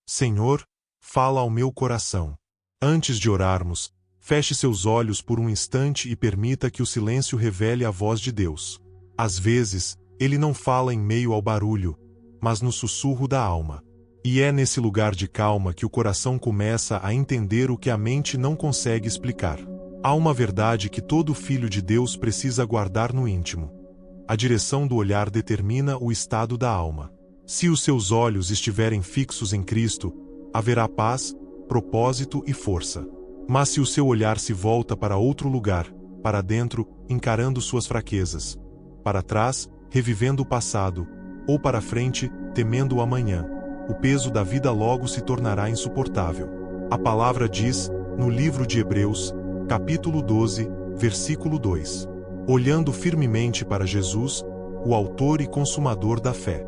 Senhor, fala ao meu coração. Antes de orarmos, feche seus olhos por um instante e permita que o silêncio revele a voz de Deus. Às vezes, Ele não fala em meio ao barulho, mas no sussurro da alma. E é nesse lugar de calma que o coração começa a entender o que a mente não consegue explicar. Há uma verdade que todo filho de Deus precisa guardar no íntimo. A direção do olhar determina o estado da alma. Se os seus olhos estiverem fixos em Cristo, haverá paz, propósito e força. Mas se o seu olhar se volta para outro lugar, para dentro, encarando suas fraquezas, para trás, revivendo o passado, ou para frente, temendo o amanhã, o peso da vida logo se tornará insuportável. A palavra diz, no livro de Hebreus, capítulo 12, versículo 2: olhando firmemente para Jesus, o autor e consumador da fé.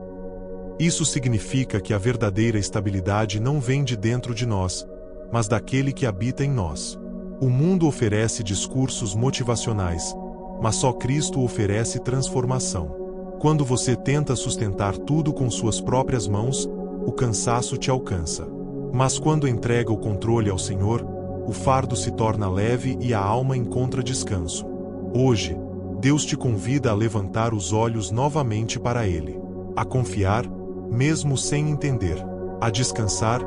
Isso significa que a verdadeira estabilidade não vem de dentro de nós, mas daquele que habita em nós. O mundo oferece discursos motivacionais, mas só Cristo oferece transformação. Quando você tenta sustentar tudo com suas próprias mãos, o cansaço te alcança. Mas quando entrega o controle ao Senhor, o fardo se torna leve e a alma encontra descanso. Hoje, Deus te convida a levantar os olhos novamente para Ele, a confiar, mesmo sem entender, a descansar,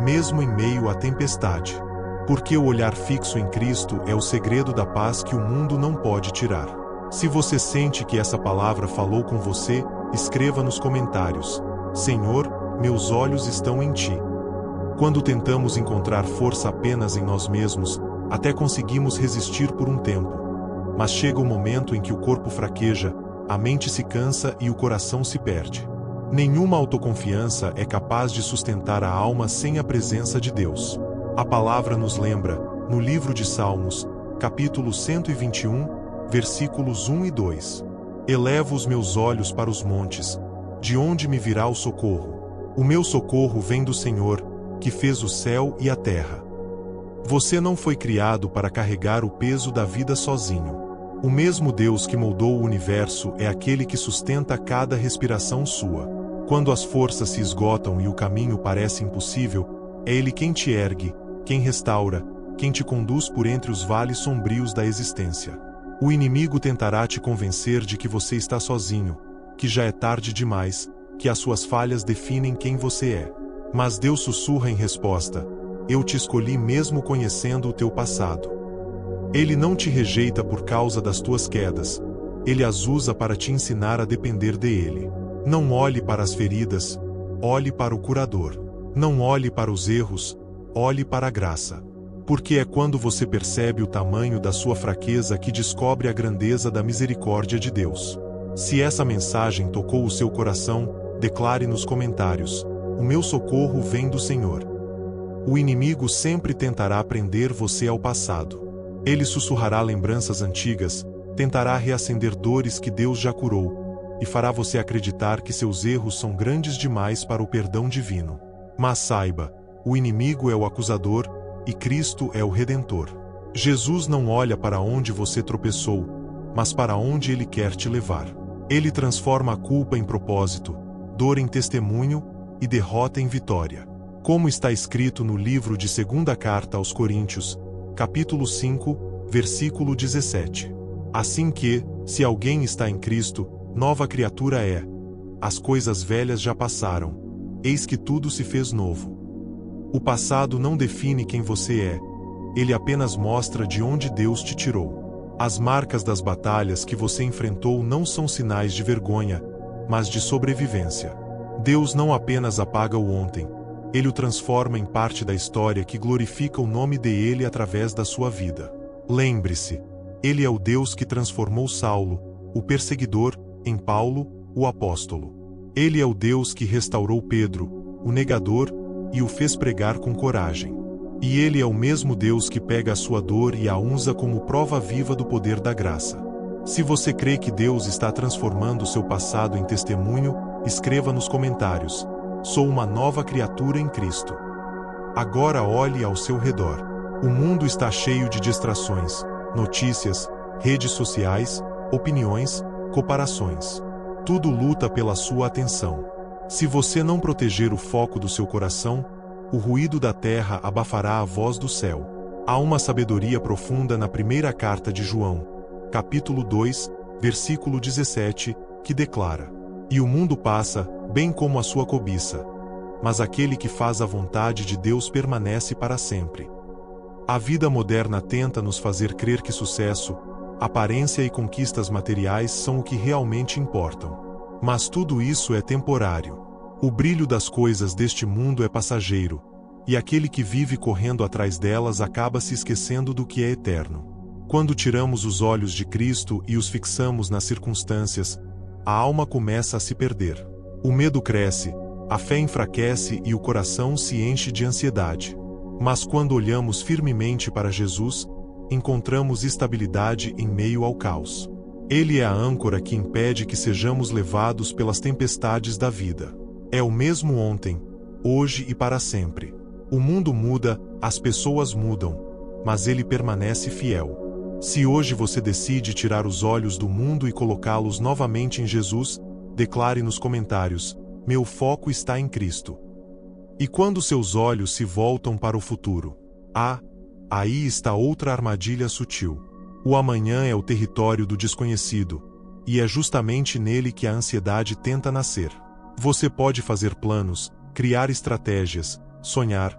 mesmo em meio à tempestade. Porque o olhar fixo em Cristo é o segredo da paz que o mundo não pode tirar. Se você sente que essa palavra falou com você, escreva nos comentários: Senhor, meus olhos estão em Ti. Quando tentamos encontrar força apenas em nós mesmos, até conseguimos resistir por um tempo. Mas chega o momento em que o corpo fraqueja, a mente se cansa e o coração se perde. Nenhuma autoconfiança é capaz de sustentar a alma sem a presença de Deus. A palavra nos lembra, no livro de Salmos, capítulo 121, versículos 1 e 2. Elevo os meus olhos para os montes, de onde me virá o socorro? O meu socorro vem do Senhor, que fez o céu e a terra. Você não foi criado para carregar o peso da vida sozinho. O mesmo Deus que moldou o universo é aquele que sustenta cada respiração sua. Quando as forças se esgotam e o caminho parece impossível, é Ele quem te ergue, quem restaura, quem te conduz por entre os vales sombrios da existência. O inimigo tentará te convencer de que você está sozinho, que já é tarde demais, que as suas falhas definem quem você é. Mas Deus sussurra em resposta: eu te escolhi mesmo conhecendo o teu passado. Ele não te rejeita por causa das tuas quedas. Ele as usa para te ensinar a depender dele. Não olhe para as feridas, olhe para o curador. Não olhe para os erros, olhe para a graça. Porque é quando você percebe o tamanho da sua fraqueza que descobre a grandeza da misericórdia de Deus. Se essa mensagem tocou o seu coração, declare nos comentários: o meu socorro vem do Senhor. O inimigo sempre tentará prender você ao passado. Ele sussurrará lembranças antigas, tentará reacender dores que Deus já curou, e fará você acreditar que seus erros são grandes demais para o perdão divino. Mas saiba, o inimigo é o acusador, e Cristo é o Redentor. Jesus não olha para onde você tropeçou, mas para onde Ele quer te levar. Ele transforma a culpa em propósito, dor em testemunho, e derrota em vitória. Como está escrito no livro de 2ª Carta aos Coríntios, capítulo 5, versículo 17. Assim que, se alguém está em Cristo, nova criatura é. As coisas velhas já passaram. Eis que tudo se fez novo. O passado não define quem você é. Ele apenas mostra de onde Deus te tirou. As marcas das batalhas que você enfrentou não são sinais de vergonha, mas de sobrevivência. Deus não apenas apaga o ontem. Ele o transforma em parte da história que glorifica o nome dele através da sua vida. Lembre-se, Ele é o Deus que transformou Saulo, o perseguidor, em Paulo, o apóstolo. Ele é o Deus que restaurou Pedro, o negador, e o fez pregar com coragem. E Ele é o mesmo Deus que pega a sua dor e a usa como prova viva do poder da graça. Se você crê que Deus está transformando seu passado em testemunho, escreva nos comentários: sou uma nova criatura em Cristo. Agora olhe ao seu redor. O mundo está cheio de distrações, notícias, redes sociais, opiniões, comparações. Tudo luta pela sua atenção. Se você não proteger o foco do seu coração, O ruído da terra abafará a voz do céu. Há uma sabedoria profunda na primeira carta de João, capítulo 2, versículo 17, que declara: E o mundo passa, bem como a sua cobiça, mas aquele que faz a vontade de Deus permanece para sempre. A vida moderna tenta nos fazer crer que sucesso, aparência e conquistas materiais são o que realmente importam. Mas tudo isso é temporário. O brilho das coisas deste mundo é passageiro, e aquele que vive correndo atrás delas acaba se esquecendo do que é eterno. Quando tiramos os olhos de Cristo e os fixamos nas circunstâncias, a alma começa a se perder. O medo cresce, a fé enfraquece e o coração se enche de ansiedade. Mas quando olhamos firmemente para Jesus, encontramos estabilidade em meio ao caos. Ele é a âncora que impede que sejamos levados pelas tempestades da vida. É o mesmo ontem, hoje e para sempre. O mundo muda, as pessoas mudam, mas ele permanece fiel. Se hoje você decide tirar os olhos do mundo e colocá-los novamente em Jesus, declare nos comentários: meu foco está em Cristo. E quando seus olhos se voltam para o futuro, aí está outra armadilha sutil. O amanhã é o território do desconhecido, e é justamente nele que a ansiedade tenta nascer. Você pode fazer planos, criar estratégias, sonhar,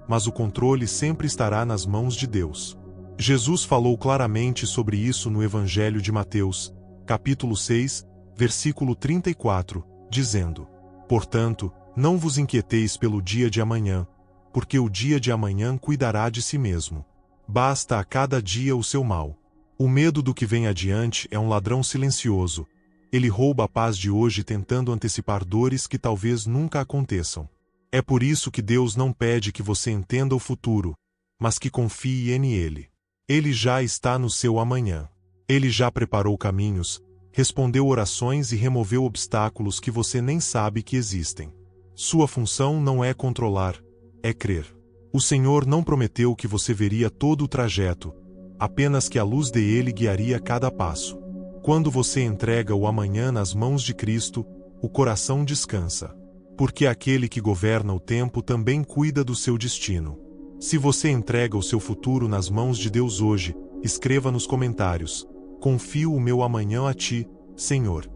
mas o controle sempre estará nas mãos de Deus. Jesus falou claramente sobre isso no Evangelho de Mateus, capítulo 6, versículo 34, dizendo: Portanto, não vos inquieteis pelo dia de amanhã, porque o dia de amanhã cuidará de si mesmo. Basta a cada dia o seu mal. O medo do que vem adiante é um ladrão silencioso. Ele rouba a paz de hoje tentando antecipar dores que talvez nunca aconteçam. É por isso que Deus não pede que você entenda o futuro, mas que confie nele. Ele já está no seu amanhã. Ele já preparou caminhos, respondeu orações e removeu obstáculos que você nem sabe que existem. Sua função não é controlar, é crer. O Senhor não prometeu que você veria todo o trajeto, apenas que a luz dele guiaria cada passo. Quando você entrega o amanhã nas mãos de Cristo, o coração descansa. Porque aquele que governa o tempo também cuida do seu destino. Se você entrega o seu futuro nas mãos de Deus hoje, escreva nos comentários: confio o meu amanhã a ti, Senhor.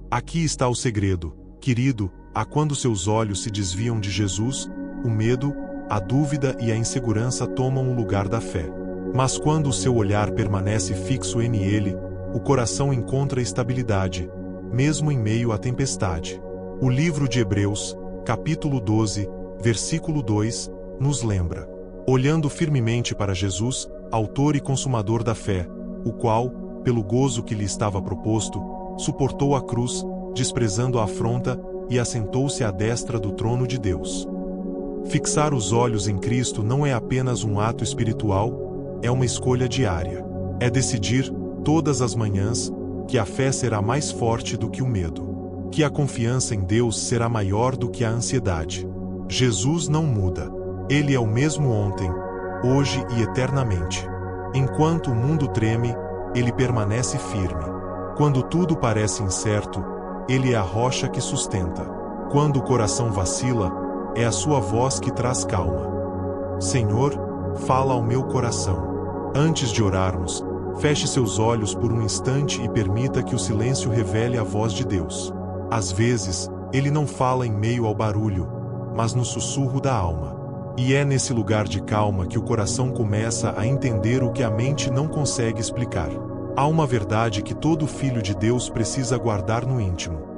Aqui está o segredo, querido, a quando seus olhos se desviam de Jesus, o medo, a dúvida e a insegurança tomam o lugar da fé. Mas quando o seu olhar permanece fixo em ele, o coração encontra estabilidade, mesmo em meio à tempestade. O livro de Hebreus, capítulo 12, versículo 2, nos lembra: olhando firmemente para Jesus, autor e consumador da fé, o qual, pelo gozo que lhe estava proposto, suportou a cruz, desprezando a afronta, e assentou-se à destra do trono de Deus. Fixar os olhos em Cristo não é apenas um ato espiritual, é uma escolha diária. É decidir, todas as manhãs, que a fé será mais forte do que o medo. Que a confiança em Deus será maior do que a ansiedade. Jesus não muda. Ele é o mesmo ontem, hoje e eternamente. Enquanto o mundo treme, ele permanece firme. Quando tudo parece incerto, ele é a rocha que sustenta. Quando o coração vacila, é a sua voz que traz calma. Senhor, fala ao meu coração. Antes de orarmos, feche seus olhos por um instante e permita que o silêncio revele a voz de Deus. Às vezes, ele não fala em meio ao barulho, mas no sussurro da alma. E é nesse lugar de calma que o coração começa a entender o que a mente não consegue explicar. Há uma verdade que todo filho de Deus precisa guardar no íntimo.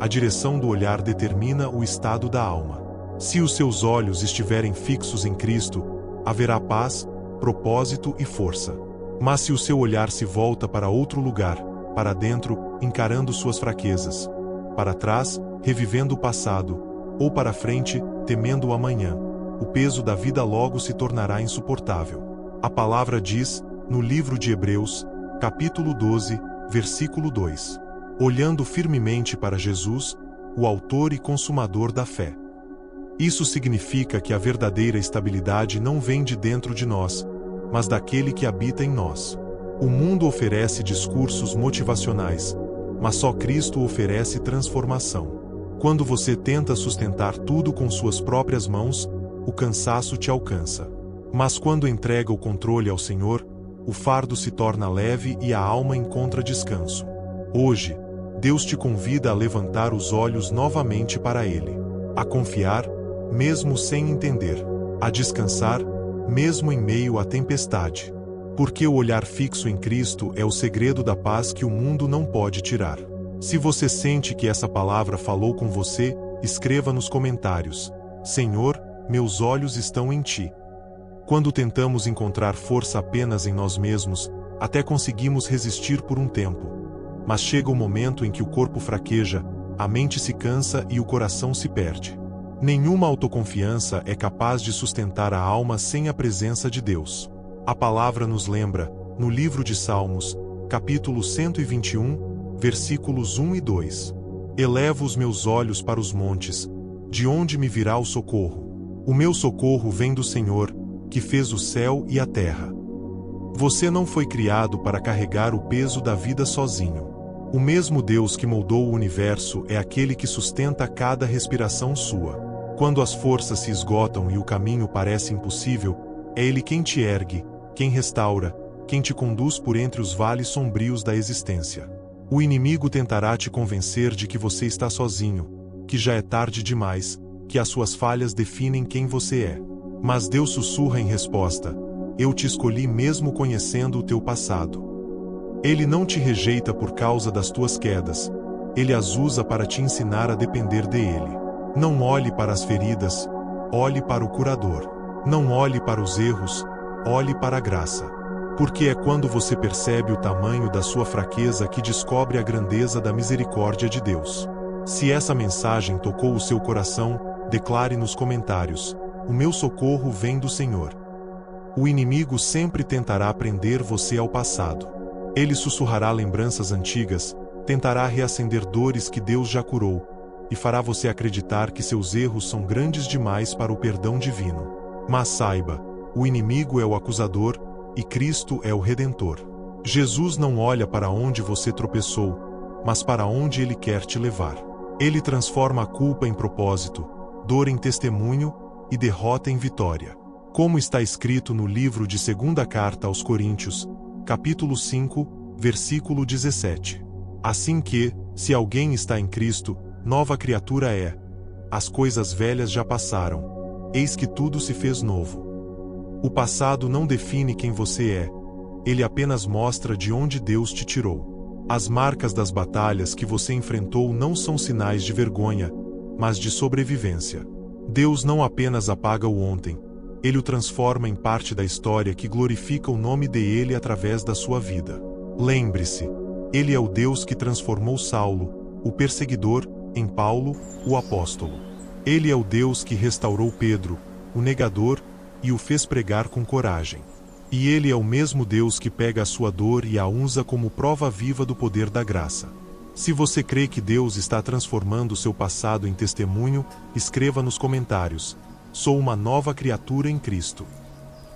A direção do olhar determina o estado da alma. Se os seus olhos estiverem fixos em Cristo, haverá paz, propósito e força. Mas se o seu olhar se volta para outro lugar, para dentro, encarando suas fraquezas, para trás, revivendo o passado, ou para frente, temendo o amanhã, o peso da vida logo se tornará insuportável. A palavra diz, no livro de Hebreus, capítulo 12, versículo 2: olhando firmemente para Jesus, o autor e consumador da fé. Isso significa que a verdadeira estabilidade não vem de dentro de nós, mas daquele que habita em nós. O mundo oferece discursos motivacionais, mas só Cristo oferece transformação. Quando você tenta sustentar tudo com suas próprias mãos, o cansaço te alcança. Mas quando entrega o controle ao Senhor, o fardo se torna leve e a alma encontra descanso. Hoje, Deus te convida a levantar os olhos novamente para Ele, a confiar, mesmo sem entender, a descansar, mesmo em meio à tempestade. Porque o olhar fixo em Cristo é o segredo da paz que o mundo não pode tirar. Se você sente que essa palavra falou com você, escreva nos comentários: Senhor, meus olhos estão em Ti. Quando tentamos encontrar força apenas em nós mesmos, até conseguimos resistir por um tempo. Mas chega o momento em que o corpo fraqueja, a mente se cansa e o coração se perde. Nenhuma autoconfiança é capaz de sustentar a alma sem a presença de Deus. A palavra nos lembra, no livro de Salmos, capítulo 121, versículos 1 e 2. Elevo os meus olhos para os montes, de onde me virá o socorro? O meu socorro vem do Senhor, que fez o céu e a terra. Você não foi criado para carregar o peso da vida sozinho. O mesmo Deus que moldou o universo é aquele que sustenta cada respiração sua. Quando as forças se esgotam e o caminho parece impossível, é Ele quem te ergue, quem restaura, quem te conduz por entre os vales sombrios da existência. O inimigo tentará te convencer de que você está sozinho, que já é tarde demais, que as suas falhas definem quem você é. Mas Deus sussurra em resposta: eu te escolhi mesmo conhecendo o teu passado. Ele não te rejeita por causa das tuas quedas. Ele as usa para te ensinar a depender dele. Não olhe para as feridas, olhe para o curador. Não olhe para os erros, olhe para a graça. Porque é quando você percebe o tamanho da sua fraqueza que descobre a grandeza da misericórdia de Deus. Se essa mensagem tocou o seu coração, declare nos comentários: o meu socorro vem do Senhor. O inimigo sempre tentará prender você ao passado. Ele sussurrará lembranças antigas, tentará reacender dores que Deus já curou, e fará você acreditar que seus erros são grandes demais para o perdão divino. Mas saiba, o inimigo é o acusador, e Cristo é o Redentor. Jesus não olha para onde você tropeçou, mas para onde Ele quer te levar. Ele transforma a culpa em propósito, dor em testemunho e derrota em vitória. Como está escrito no livro de 2ª Carta aos Coríntios, capítulo 5, versículo 17. Assim que, se alguém está em Cristo, nova criatura é. As coisas velhas já passaram. Eis que tudo se fez novo. O passado não define quem você é. Ele apenas mostra de onde Deus te tirou. As marcas das batalhas que você enfrentou não são sinais de vergonha, mas de sobrevivência. Deus não apenas apaga o ontem. Ele o transforma em parte da história que glorifica o nome dele através da sua vida. Lembre-se, Ele é o Deus que transformou Saulo, o perseguidor, em Paulo, o apóstolo. Ele é o Deus que restaurou Pedro, o negador, e o fez pregar com coragem. E Ele é o mesmo Deus que pega a sua dor e a usa como prova viva do poder da graça. Se você crê que Deus está transformando seu passado em testemunho, escreva nos comentários: sou uma nova criatura em Cristo.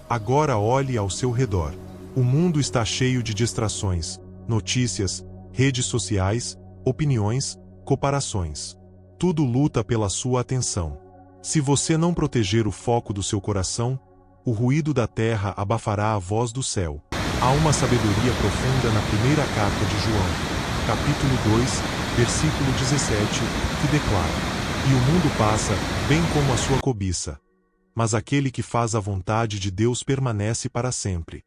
Agora olhe ao seu redor. O mundo está cheio de distrações, notícias, redes sociais, opiniões, comparações. Tudo luta pela sua atenção. Se você não proteger o foco do seu coração, o ruído da terra abafará a voz do céu. Há uma sabedoria profunda na primeira carta de João, capítulo 2, versículo 17, que declara: e o mundo passa, bem como a sua cobiça. Mas aquele que faz a vontade de Deus permanece para sempre.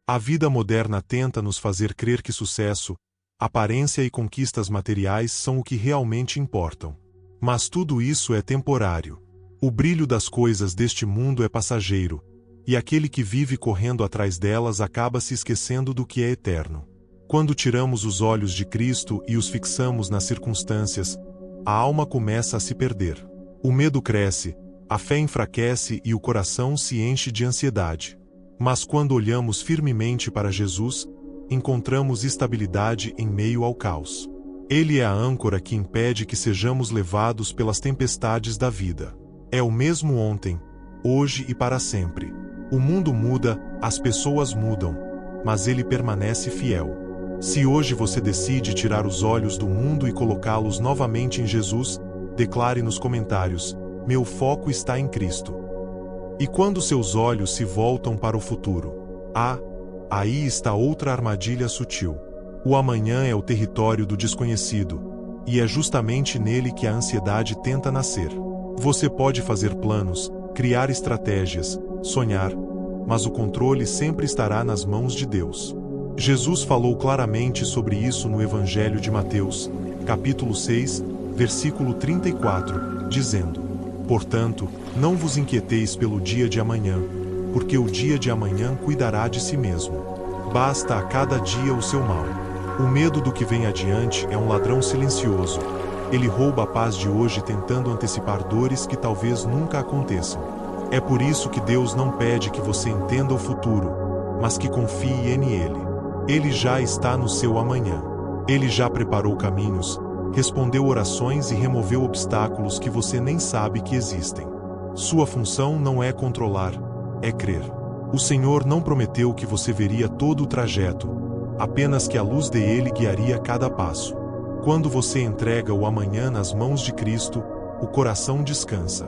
A vida moderna tenta nos fazer crer que sucesso, aparência e conquistas materiais são o que realmente importam. Mas tudo isso é temporário. O brilho das coisas deste mundo é passageiro, e aquele que vive correndo atrás delas acaba se esquecendo do que é eterno. Quando tiramos os olhos de Cristo e os fixamos nas circunstâncias, a alma começa a se perder. O medo cresce, a fé enfraquece e o coração se enche de ansiedade. Mas quando olhamos firmemente para Jesus, encontramos estabilidade em meio ao caos. Ele é a âncora que impede que sejamos levados pelas tempestades da vida. É o mesmo ontem, hoje e para sempre. O mundo muda, as pessoas mudam, mas ele permanece fiel. Se hoje você decide tirar os olhos do mundo e colocá-los novamente em Jesus, declare nos comentários: meu foco está em Cristo. E quando seus olhos se voltam para o futuro? Aí está outra armadilha sutil. O amanhã é o território do desconhecido, e é justamente nele que a ansiedade tenta nascer. Você pode fazer planos, criar estratégias, sonhar, mas o controle sempre estará nas mãos de Deus. Jesus falou claramente sobre isso no Evangelho de Mateus, capítulo 6, versículo 34, dizendo: Portanto, não vos inquieteis pelo dia de amanhã, porque o dia de amanhã cuidará de si mesmo. Basta a cada dia o seu mal. O medo do que vem adiante é um ladrão silencioso. Ele rouba a paz de hoje tentando antecipar dores que talvez nunca aconteçam. É por isso que Deus não pede que você entenda o futuro, mas que confie nele. Ele já está no seu amanhã. Ele já preparou caminhos, respondeu orações e removeu obstáculos que você nem sabe que existem. Sua função não é controlar, é crer. O Senhor não prometeu que você veria todo o trajeto, apenas que a luz dele guiaria cada passo. Quando você entrega o amanhã nas mãos de Cristo, o coração descansa.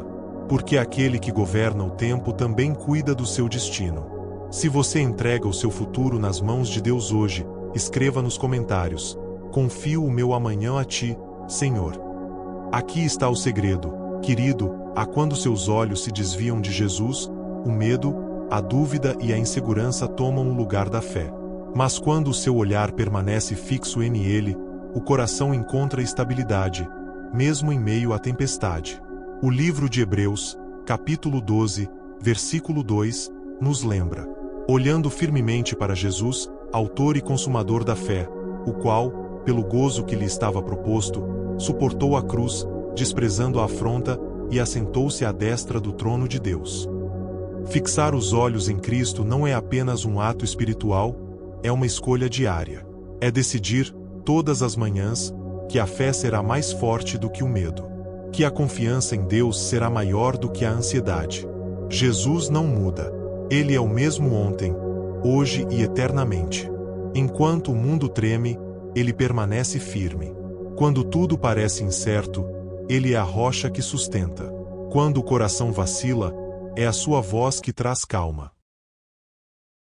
Porque aquele que governa o tempo também cuida do seu destino. Se você entrega o seu futuro nas mãos de Deus hoje, escreva nos comentários: confio o meu amanhã a ti, Senhor. Aqui está o segredo, querido, a quando seus olhos se desviam de Jesus, o medo, a dúvida e a insegurança tomam o lugar da fé. Mas quando o seu olhar permanece fixo nele, o coração encontra estabilidade, mesmo em meio à tempestade. O livro de Hebreus, capítulo 12, versículo 2, nos lembra: olhando firmemente para Jesus, autor e consumador da fé, o qual, pelo gozo que lhe estava proposto, suportou a cruz, desprezando a afronta, e assentou-se à destra do trono de Deus. Fixar os olhos em Cristo não é apenas um ato espiritual, é uma escolha diária. É decidir, todas as manhãs, que a fé será mais forte do que o medo. Que a confiança em Deus será maior do que a ansiedade. Jesus não muda. Ele é o mesmo ontem, hoje e eternamente. Enquanto o mundo treme, ele permanece firme. Quando tudo parece incerto, ele é a rocha que sustenta. Quando o coração vacila, é a sua voz que traz calma.